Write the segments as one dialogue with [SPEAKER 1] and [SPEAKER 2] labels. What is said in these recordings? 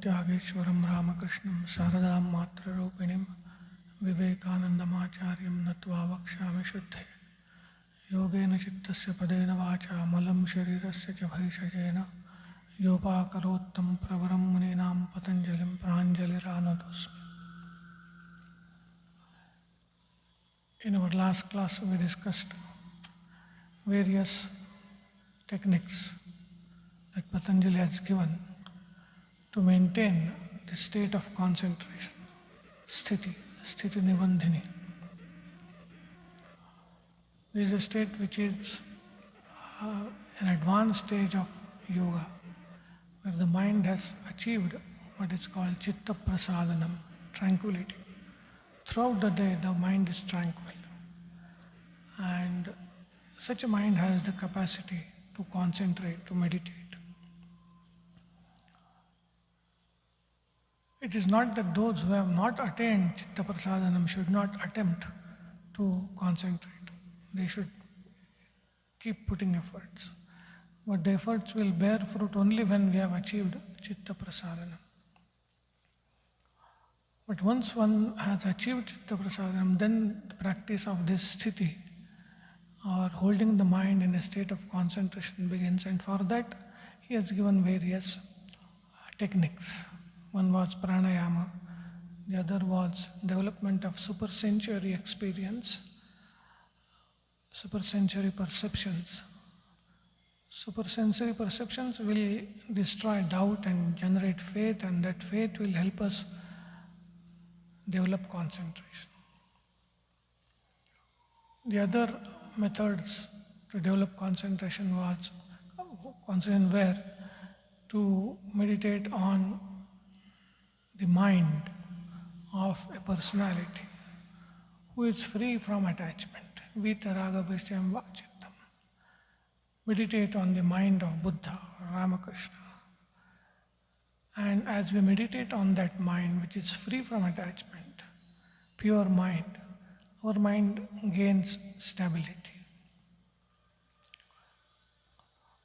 [SPEAKER 1] Tyageshwaram Ramakrishnam Saradam Matra Rupinim Vivekanandamacharyam Natva Vakshami Shuddhe Yogena Chittasya Padena Vacha Malam Sharirasya Cha Bhaishajena Yopakarottam Pravaram Muninam Patanjalim Pranjali Ranadosmi. In our last class we discussed various techniques that Patanjali has given to maintain the state of concentration, sthiti nibandhini. This is a state which is an advanced stage of yoga, where the mind has achieved what is called chitta prasadanam, tranquility. Throughout the day, the mind is tranquil. And such a mind has the capacity to concentrate, to meditate. It is not that those who have not attained chitta prasadanam should not attempt to concentrate. They should keep putting efforts. But the efforts will bear fruit only when we have achieved chitta prasadanam. But once one has achieved chitta prasadanam, then the practice of this sthiti, or holding the mind in a state of concentration, begins. And for that, he has given various techniques. One was pranayama, the other was development of supersensory experience, supersensory perceptions. Supersensory perceptions will destroy doubt and generate faith, and that faith will help us develop concentration. The other methods to develop concentration were to meditate on the mind of a personality who is free from attachment. Vitaraga Vishyam Vachittam. Meditate on the mind of Buddha, Ramakrishna. And as we meditate on that mind which is free from attachment, pure mind, our mind gains stability.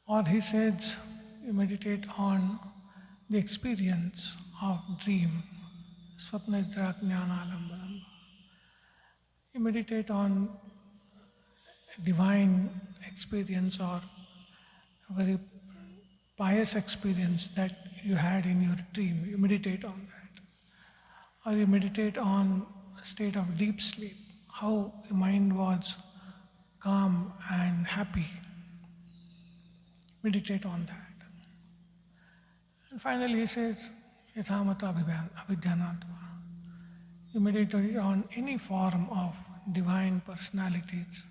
[SPEAKER 1] Or he says, you meditate on the experience of dream, Swapnidra Jnanalambanam. You meditate on divine experience or a very pious experience that you had in your dream. You meditate on that. Or you meditate on a state of deep sleep, how your mind was calm and happy. Meditate on that. And finally he says, Yathamata Abhidhanatva. You meditate on any form of divine personalities,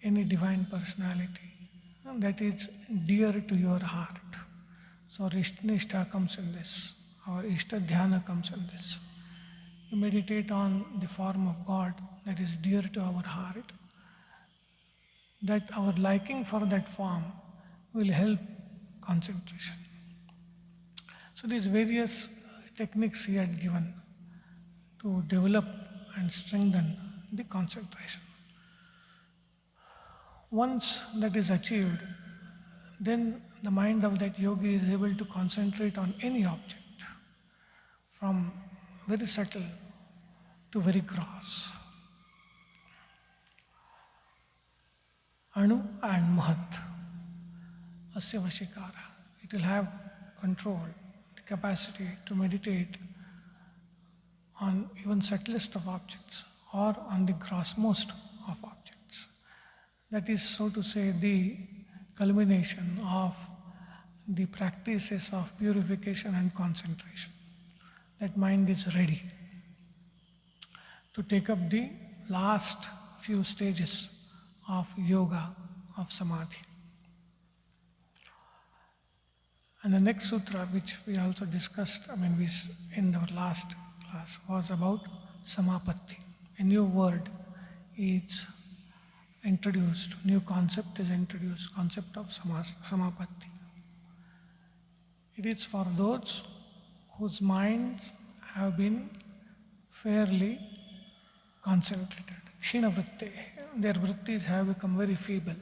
[SPEAKER 1] any divine personality that is dear to your heart. So Nishtha comes in this, or Ishta Dhyana comes in this. You meditate on the form of God that is dear to our heart, that our liking for that form will help concentration. So these various techniques he had given to develop and strengthen the concentration. Once that is achieved, then the mind of that yogi is able to concentrate on any object, from very subtle to very gross. Anu and Mahat, Asya Vashikara. It will have control, the capacity to meditate on even subtlest of objects or on the grossmost of objects. That is, so to say, the culmination of the practices of purification and concentration. That mind is ready to take up the last few stages of yoga, of samadhi. And the next sutra, which we also discussed, in our last class, was about samapatti. A new word is introduced, new concept is introduced, concept of samapatti. It is for those whose minds have been fairly concentrated. Kshina vritti, their vrittis have become very feeble.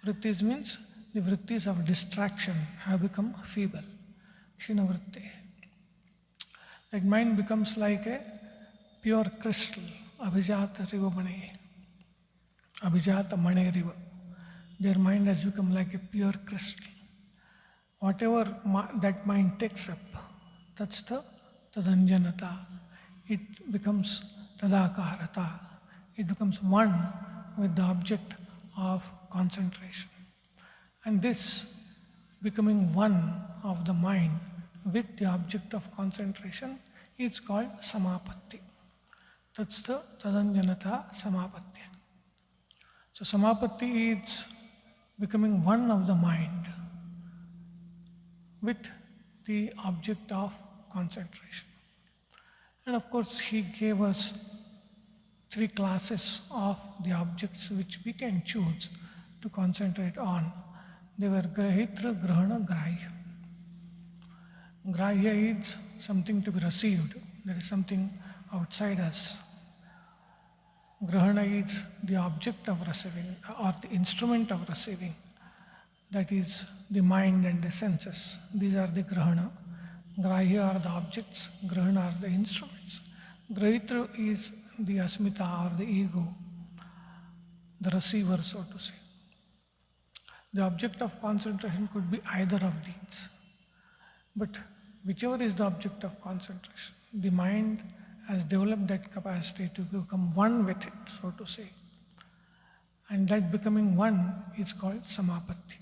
[SPEAKER 1] Vrittis means the vrittis of distraction have become feeble. Kshinavritti. That mind becomes like a pure crystal, Abhijata Rivamani, Abhijata Mane Riva. Their mind has become like a pure crystal. Whatever that mind takes up, that's the tadanjanata. It becomes tadakarata. It becomes one with the object of concentration. And this becoming one of the mind with the object of concentration is called samapatti. That's the tadanjanata samapatti. So samapatti is becoming one of the mind with the object of concentration. And of course, he gave us 3 classes of the objects which we can choose to concentrate on. They were grahitra, grahana, grahya. Grahya is something to be received. There is something outside us. Grahana is the object of receiving or the instrument of receiving. That is the mind and the senses. These are the grahana. Grahya are the objects, grahana are the instruments. Grahitra is the asmita or the ego, the receiver, so to say. The object of concentration could be either of these. But whichever is the object of concentration, the mind has developed that capacity to become one with it, so to say. And that becoming one is called samapatti.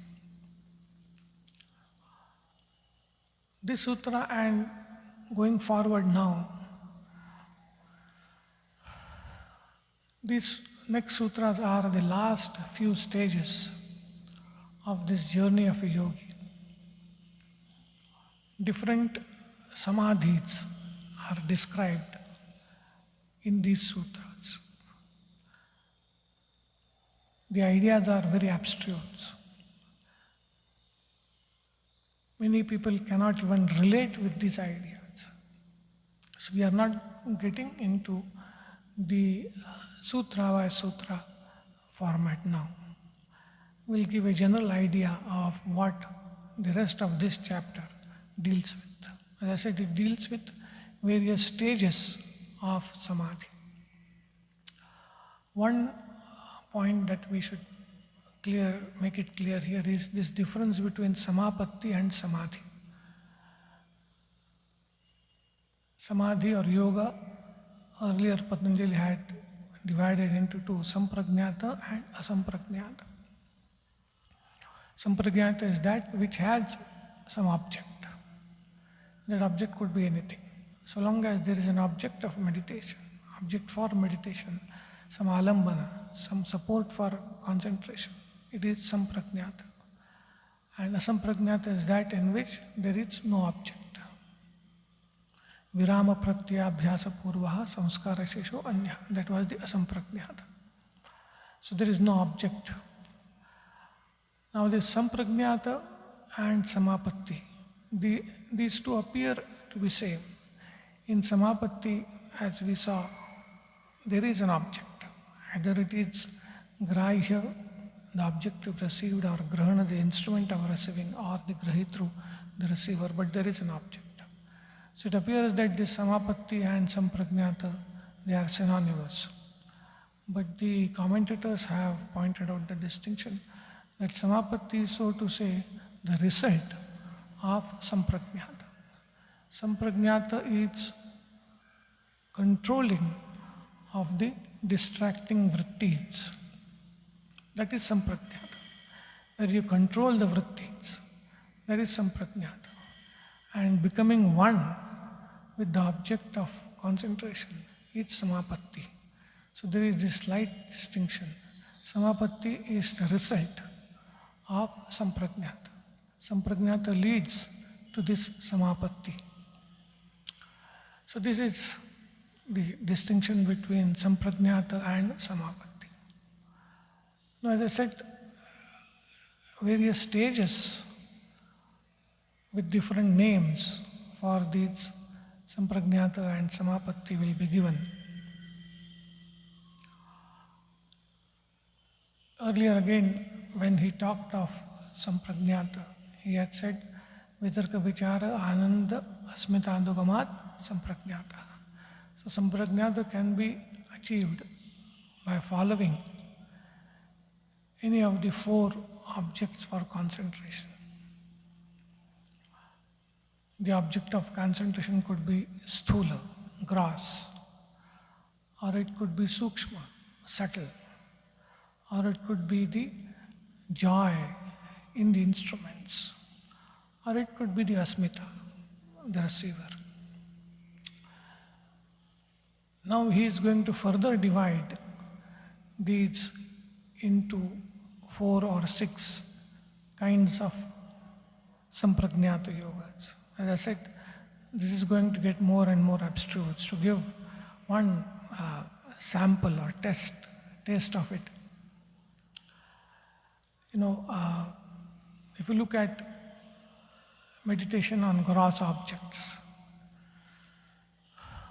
[SPEAKER 1] This sutra, and going forward now, these next sutras are the last few stages of this journey of a yogi. Different samadhis are described in these sutras. The ideas are very abstruse. Many people cannot even relate with these ideas. So we are not getting into the sutra by sutra format now. We'll give a general idea of what the rest of this chapter deals with. As I said, it deals with various stages of samadhi. One point that we should make it clear here is this difference between samapatti and samadhi. Samadhi or yoga, earlier Patanjali had divided into 2, sampragnata and asampragnata. Sampragnata is that which has some object. That object could be anything. So long as there is an object of meditation, object for meditation, some alambana, some support for concentration, it is sampragnata. And asampragnata is that in which there is no object. Virama pratyabhyasa purvaha samskara shesho anya. That was the asampragnata. So there is no object. Now this sampragnata and samapatti, these two appear to be same. In samapatti, as we saw, there is an object. Either it is grahya, the object to be received, or grahana, the instrument of receiving, or the grahitru, the receiver, but there is an object. So it appears that this samapatti and sampragnata, they are synonymous. But the commentators have pointed out the distinction that samapatti is, so to say, the result of sampragnata. Sampragnata is controlling of the distracting vrittis. That is sampragnata. Where you control the vrittis, that is sampragnata. And becoming one with the object of concentration is samapatti. So there is this slight distinction. Samapatti is the result of sampragnata. Sampragnata leads to this samapatti. So this is the distinction between sampragnata and samapatti. Now, as I said, various stages with different names for these sampragnata and samapatti will be given. Earlier again, when he talked of sampragnata, he had said Vitarka Vichara Ananda Asmitandugamat Sampragnata. So Sampragnata can be achieved by following any of the 4 objects for concentration. The object of concentration could be sthula, gross, or it could be sukshma, subtle, or it could be the joy in the instruments, or it could be the asmita, the receiver. Now he is going to further divide these into 4 or 6 kinds of sampragnata yogas. As I said, this is going to get more and more abstruse. To give one sample or taste of it, if you look at meditation on gross objects,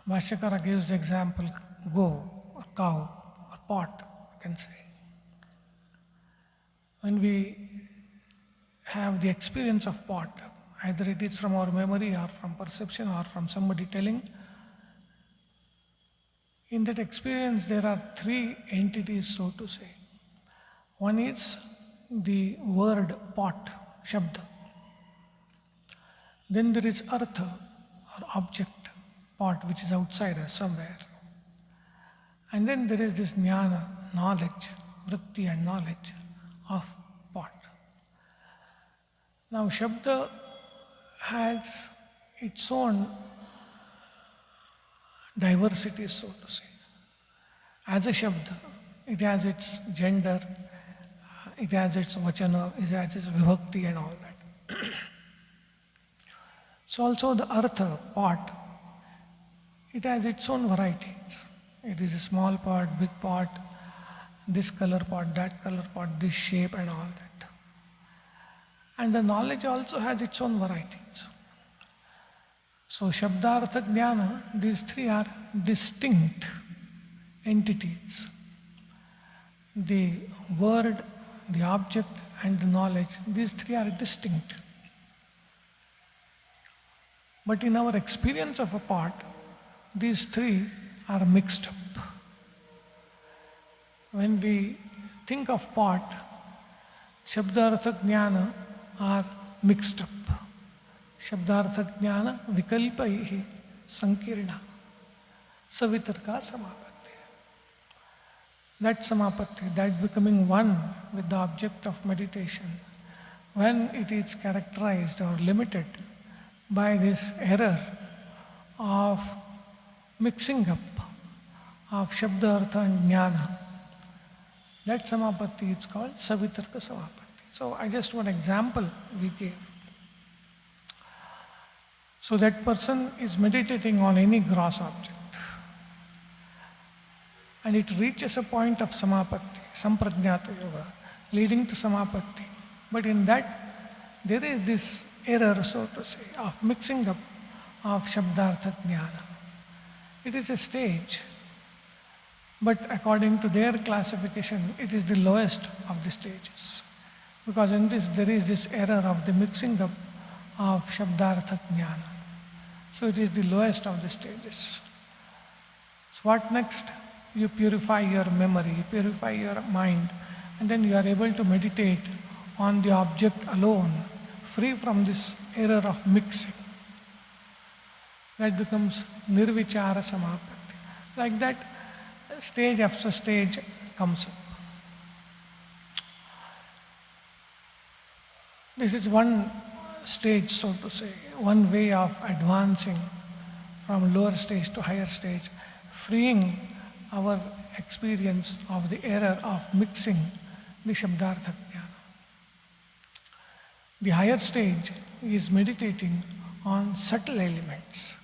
[SPEAKER 1] Bhashyakara gives the example go, or cow, or pot, you can say. When we have the experience of pot, either it is from our memory or from perception or from somebody telling, in that experience there are 3 entities, so to say. One is the word pot, shabda. Then there is artha, or object, pot, which is outside us somewhere. And then there is this jnana, knowledge, vritti and knowledge of pot. Now shabda has its own diversity, so to say. As a shabda, it has its gender, it has its vachana, it has its vibhakti and all that. So also the artha, pot, it has its own varieties. It is a small pot, big pot, this color pot, that color pot, this shape and all that. And the knowledge also has its own varieties. So Shabda, Artha, Jnana, these 3 are distinct entities. The word, the object and the knowledge, these 3 are distinct. But in our experience of a pot, these 3 are mixed up. When we think of pot, Shabda, Artha, Jnana are mixed up. Shabda, Artha, Jnana vikalpaihi sankirna savitarka samapatti. That samapatti, that becoming one with the object of meditation, when it is characterized or limited by this error of mixing up of Shabda, Artha and Jnana, that samapatti is called savitarka samapatti. So I just one example we gave. So that person is meditating on any gross object and it reaches a point of samapatti, sampragnata yoga, leading to samapatti. But in that, there is this error, so to say, of mixing up of Shabdartha Jnana. It is a stage, but according to their classification, it is the lowest of the stages. Because in this, there is this error of the mixing up of Shabdartha Jnana. So it is the lowest of the stages. So what next? You purify your memory, you purify your mind, and then you are able to meditate on the object alone, free from this error of mixing. That becomes nirvichara samapatti. Like that, stage after stage comes up. This is one stage, so to say, one way of advancing from lower stage to higher stage, freeing our experience of the error of mixing the Shabdartha Jnana. The higher stage is meditating on subtle elements.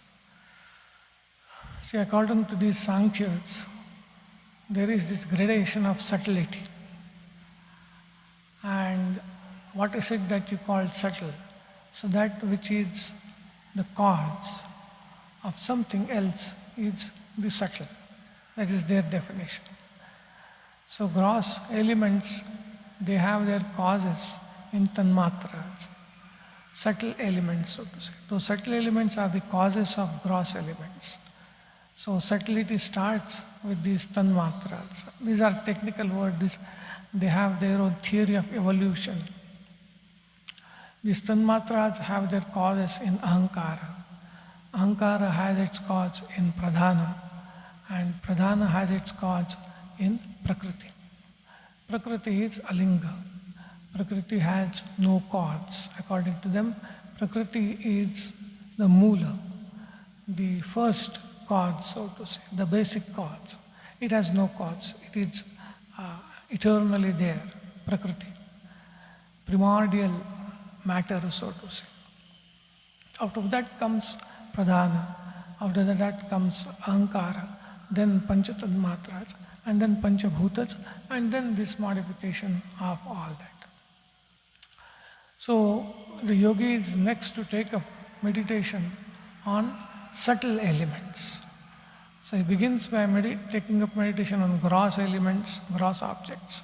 [SPEAKER 1] See, according to these Sankhyas, there is this gradation of subtlety. And what is it that you call subtle? So that which is the cause of something else is the subtle. That is their definition. So gross elements, they have their causes in tanmatras. subtle elements, so to say. Those subtle elements are the causes of gross elements. So subtlety starts with these tanmatras. These are technical words. They have their own theory of evolution. These tanmatras have their causes in ahankara. Ahankara has its cause in pradhana, and pradhana has its cause in prakriti. Prakriti is alinga. Prakriti has no cause. According to them, prakriti is the mula, the first cause, so to say, the basic cause. It has no cause. It is eternally there, prakriti. Primordial matter, so to say. Out of that comes pradhana. After that comes ahankara, then panchatanmatras, and then panchabhutas, and then this modification of all that. So the yogi is next to take up meditation on subtle elements. So he begins by taking up meditation on gross elements, gross objects.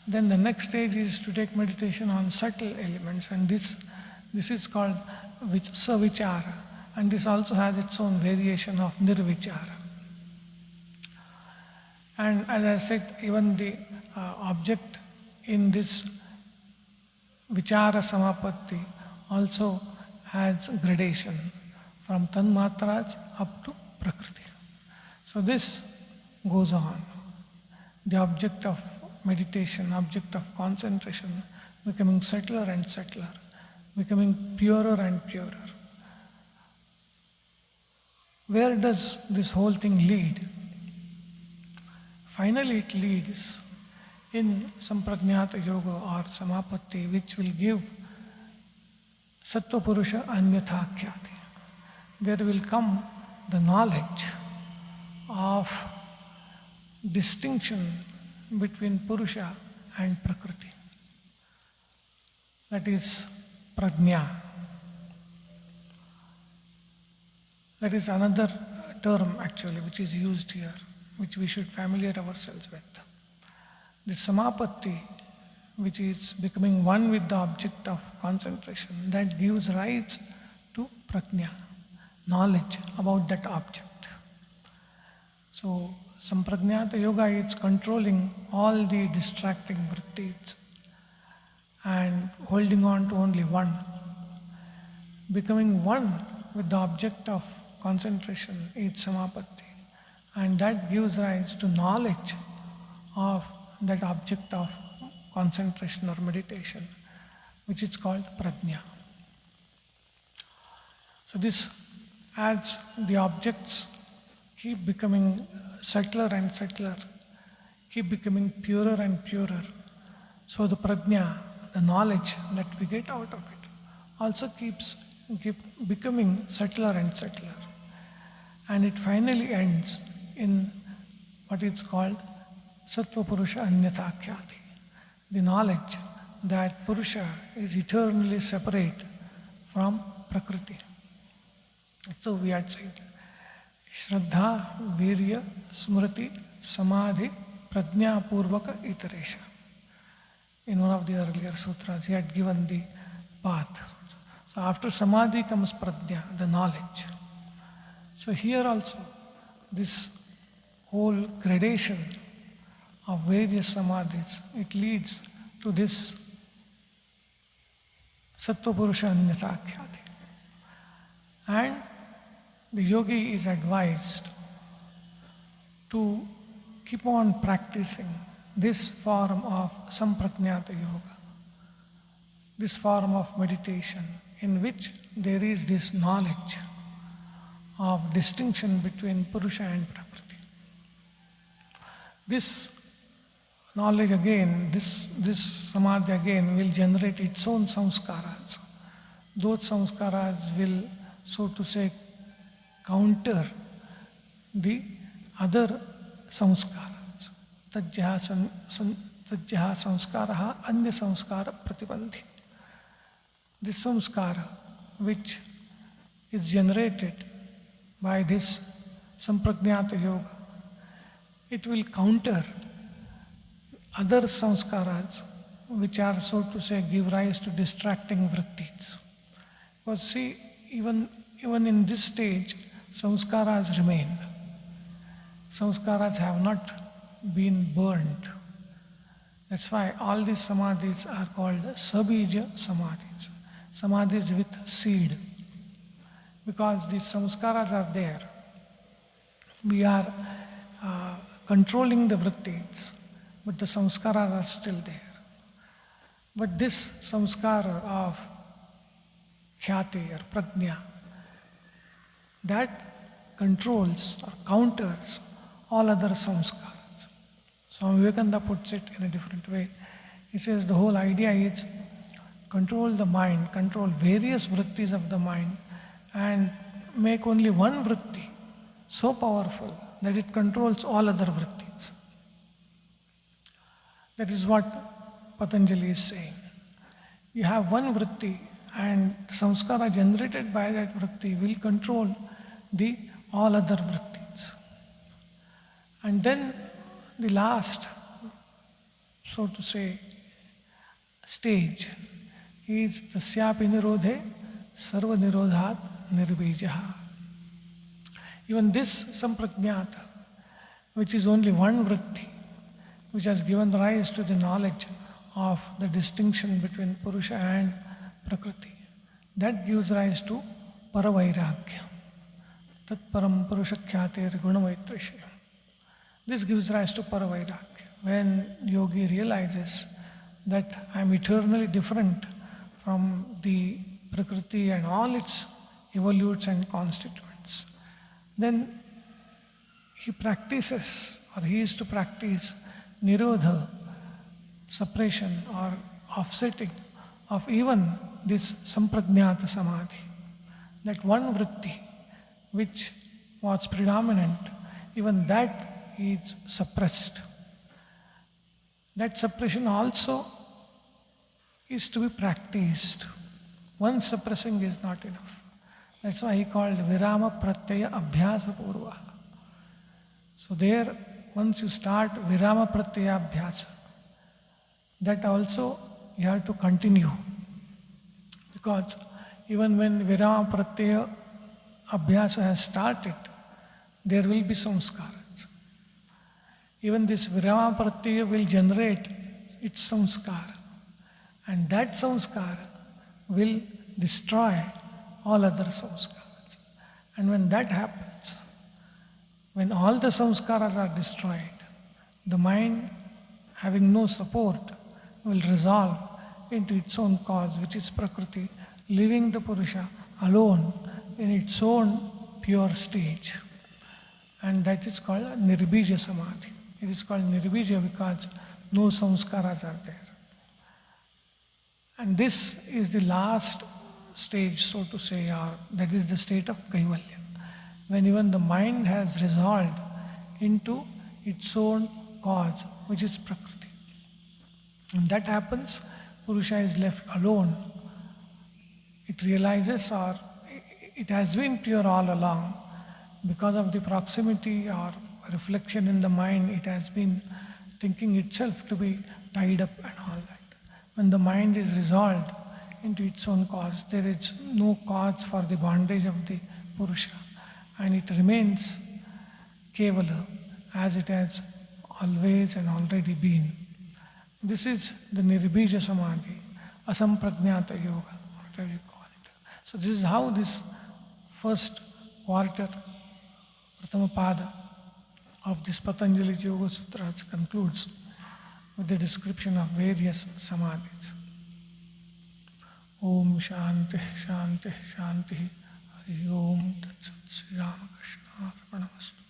[SPEAKER 1] Then the next stage is to take meditation on subtle elements, and this is called savichara, and this also has its own variation of nirvichara. And as I said, even the object in this vichara samapatti also has gradation from tanmatras up to prakriti. So this goes on. The object of meditation, object of concentration, becoming subtler and subtler, becoming purer and purer. Where does this whole thing lead? Finally it leads in samprajñāta yoga or samapatti, which will give sattva purusha anyatha khyati. There will come the knowledge of distinction between purusha and prakriti. That is prajñā. That is another term actually which is used here, which we should familiar ourselves with. The samapatti, which is becoming one with the object of concentration, that gives rise to prajñā, knowledge about that object. So samprajñāta yoga is controlling all the distracting vrittis and holding on to only one. Becoming one with the object of concentration is samapatti, and that gives rise to knowledge of that object of concentration or meditation, which is called prajñā. So this adds the objects keep becoming subtler and subtler, keep becoming purer and purer. So the prajñā, the knowledge that we get out of it, also keeps becoming subtler and subtler. And it finally ends in what is called sattva purusha anyatha khyati, the knowledge that purusha is eternally separate from prakriti. So we had said, Shraddha, Virya, Smriti, Samadhi, Prajñā Purvaka Iteresha. In one of the earlier sutras, he had given the path. So after Samadhi comes Prajñā, the knowledge. So here also, this whole gradation of various samadhis, it leads to this sattva purusha anyatha khyati. And the yogi is advised to keep on practicing this form of samprajñāta yoga, this form of meditation in which there is this knowledge of distinction between purusha and prakriti. This knowledge again, this samadhi again will generate its own samskaras. Those samskaras will, so to say, counter the other samskaras. Tajjaha samskaraha anya samskara pratibandhi. This samskara, which is generated by this samprajñāta yoga, it will counter other samskaras which are, so to say, give rise to distracting vrittis. Because see, even in this stage, samskaras remain. Samskaras have not been burned. That's why all these samadhis are called sabija samadhis. Samadhis with seed. Because these samskaras are there. We are controlling the vrittis, but the samskaras are still there. But this samskara of khyati or prajna, that controls or counters all other samskaras. Swami Vivekananda puts it in a different way. He says the whole idea is control the mind, control various vrittis of the mind, and make only one vritti so powerful that it controls all other vrittis. That is what Patanjali is saying. You have one vritti, and samskara generated by that vritti will control the all other vrittis. And then the last, so to say, stage is tasyapi nirodhe sarva nirodhat nirbījaha. Even this samprajñāta, which is only one vritti, which has given rise to the knowledge of the distinction between Purusha and Prakriti, that gives rise to paravairagya. Tat param Purusha khyāter gunavaitvaśya. This gives rise to paravairagya. When yogi realizes that I am eternally different from the Prakriti and all its evolutes and constituents, then he practices, or he is to practice nirodha, suppression or offsetting of even this samprajñāta samadhi. That one vritti which was predominant, even that is suppressed. That suppression also is to be practiced. One suppressing is not enough. That's why he called virama pratyaya abhyasa purva. So there, once you start virama pratyaya abhyasa, that also you have to continue. Because even when virama pratyaya abhyasa has started, there will be samskaras. Even this virama pratyaya will generate its samskara. And that samskara will destroy all other samskaras. And when that happens, when all the samskaras are destroyed, the mind, having no support, will resolve into its own cause, which is Prakriti, leaving the Purusha alone in its own pure stage. And that is called Nirbija Samadhi. It is called Nirbija because no samskaras are there. And this is the last stage, so to say, or that is the state of Kaivalya, when even the mind has resolved into its own cause, which is Prakriti. When that happens, Purusha is left alone. It realizes, or it has been pure all along. Because of the proximity or reflection in the mind, it has been thinking itself to be tied up and all that. When the mind is resolved into its own cause, there is no cause for the bondage of the Purusha, and it remains Kevala as it has always and already been. This is the Nirbija Samadhi, Asamprajñāta Yoga, whatever you call it. So this is how this first quarter, Pratamapada of this Patanjali Yoga Sutras concludes with the description of various samadhis. Om Shanti Shanti Shanti Hari Om Tat Sat Sri Ramakrishna Arpanamastu.